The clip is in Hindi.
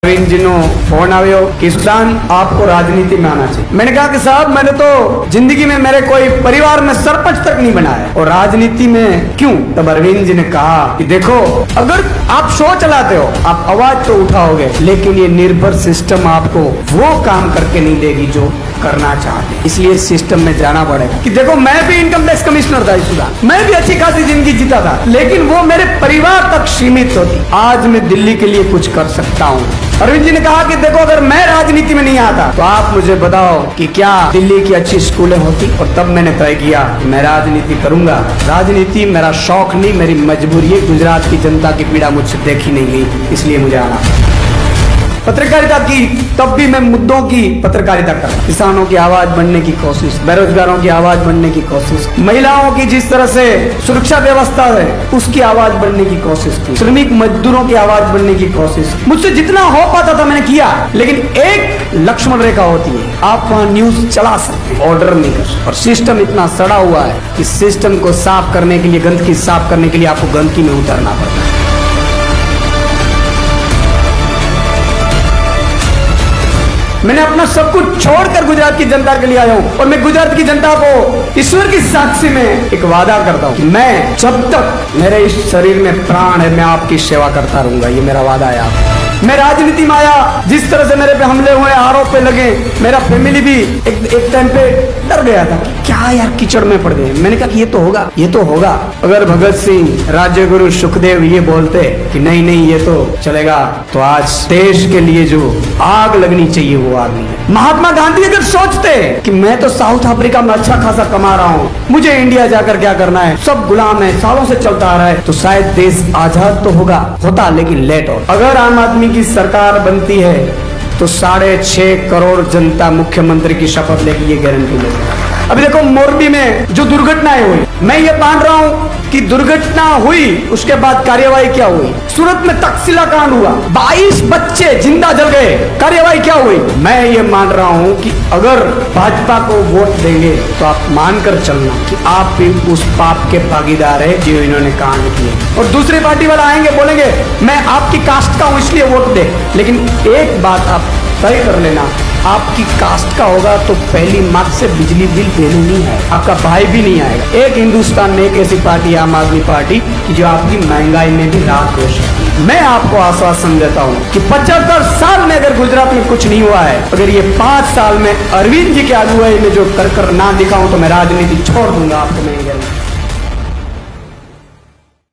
अरविंद जी नो फोन आयो कि सुल्तान आपको राजनीति में आना चाहिए। मैंने कहा कि साहब मैंने तो जिंदगी में मेरे कोई परिवार में सरपंच तक नहीं बनाया और राजनीति में क्यों। तब अरविंद जी ने कहा कि देखो अगर आप शो चलाते हो आप आवाज तो उठाओगे लेकिन ये निर्भर सिस्टम आपको वो काम करके नहीं देगी जो करना चाहते, इसलिए सिस्टम में जाना पड़ेगा। कि देखो मैं भी इनकम टैक्स कमिश्नर था सुल्तान, मैं भी अच्छी खासी जिंदगी जीता था लेकिन वो मेरे परिवार तक सीमित होती। आज मैं दिल्ली के लिए कुछ कर सकता हूँ। अरविंद जी ने कहा कि देखो अगर मैं राजनीति में नहीं आता तो आप मुझे बताओ कि क्या दिल्ली की अच्छी स्कूलें होती। और तब मैंने तय किया कि मैं राजनीति करूंगा। राजनीति मेरा शौक नहीं मेरी मजबूरी है। गुजरात की जनता की पीड़ा मुझसे देखी नहीं गई इसलिए मुझे आना। पत्रकारिता की तब भी मैं मुद्दों की पत्रकारिता कर रहा। किसानों की आवाज बनने की कोशिश, बेरोजगारों की आवाज बनने की कोशिश, महिलाओं की जिस तरह से सुरक्षा व्यवस्था है उसकी आवाज बनने की कोशिश की, श्रमिक मजदूरों की आवाज बनने की कोशिश। मुझसे जितना हो पाता था मैंने किया लेकिन एक लक्ष्मण रेखा होती है, आप वहां न्यूज चला सकते हैं, ऑर्डर नहीं कर सकते। और सिस्टम इतना सड़ा हुआ है कि सिस्टम को साफ करने के लिए, गंदगी साफ करने के लिए आपको गंदगी में उतरना पड़ता है। मैंने अपना सब कुछ छोड़कर गुजरात की जनता के लिए आया हूँ और मैं गुजरात की जनता को ईश्वर की साक्षी में एक वादा करता हूँ कि मैं जब तक मेरे इस शरीर में प्राण है मैं आपकी सेवा करता रहूंगा। ये मेरा वादा है आपको। मैं राजनीति में आया, जिस तरह से मेरे पे हमले हुए, आरोप पे लगे, मेरा फैमिली भी एक टाइम पे डर गया था कि क्या यार कीचड़ में पड़ गए। मैंने कहा कि ये तो होगा, ये तो होगा। अगर भगत सिंह, राजगुरु, सुखदेव ये बोलते कि नहीं नहीं ये तो चलेगा तो आज देश के लिए जो आग लगनी चाहिए वो आग नहीं है। महात्मा गांधी अगर सोचते कि मैं तो साउथ अफ्रीका में अच्छा खासा कमा रहा हूँ, मुझे इंडिया जाकर क्या करना है, सब गुलाम है, सालों से चलता आ रहा है, तो शायद देश आजाद तो होता लेकिन लेट हो। अगर आम आदमी की सरकार बनती है तो 6.5 करोड़ जनता मुख्यमंत्री की शपथ लेगी, ये गारंटी लेगी। अभी देखो मोरबी में जो दुर्घटनाएं हुई, मैं ये मान रहा हूँ कि दुर्घटना हुई उसके बाद कार्यवाही क्या हुई। सूरत में तक्षशिला कांड हुआ, 22 बच्चे जिंदा जल गए, कार्यवाही क्या हुई। मैं ये मान रहा हूँ कि अगर भाजपा को वोट देंगे तो आप मानकर चलना कि आप भी उस पाप के भागीदार है जो इन्होंने कांड किए। और दूसरी पार्टी वाला आएंगे बोलेंगे मैं आपकी कास्ट का हूँ इसलिए वोट दे, लेकिन एक बात आप तय कर लेना, आपकी कास्ट का होगा तो पहली मार्च से बिजली बिल देने नहीं है, आपका भाई भी नहीं आएगा। एक हिंदुस्तान में एक ऐसी पार्टी आम आदमी पार्टी कि जो आपकी महंगाई में भी राहत दे सकती है। मैं आपको आश्वासन देता हूँ कि 75 साल में अगर गुजरात में कुछ नहीं हुआ है, अगर ये 5 साल में अरविंद जी के अगुवाई में जो कर ना दिखाऊं तो मैं राजनीति छोड़ दूंगा आपको। मैं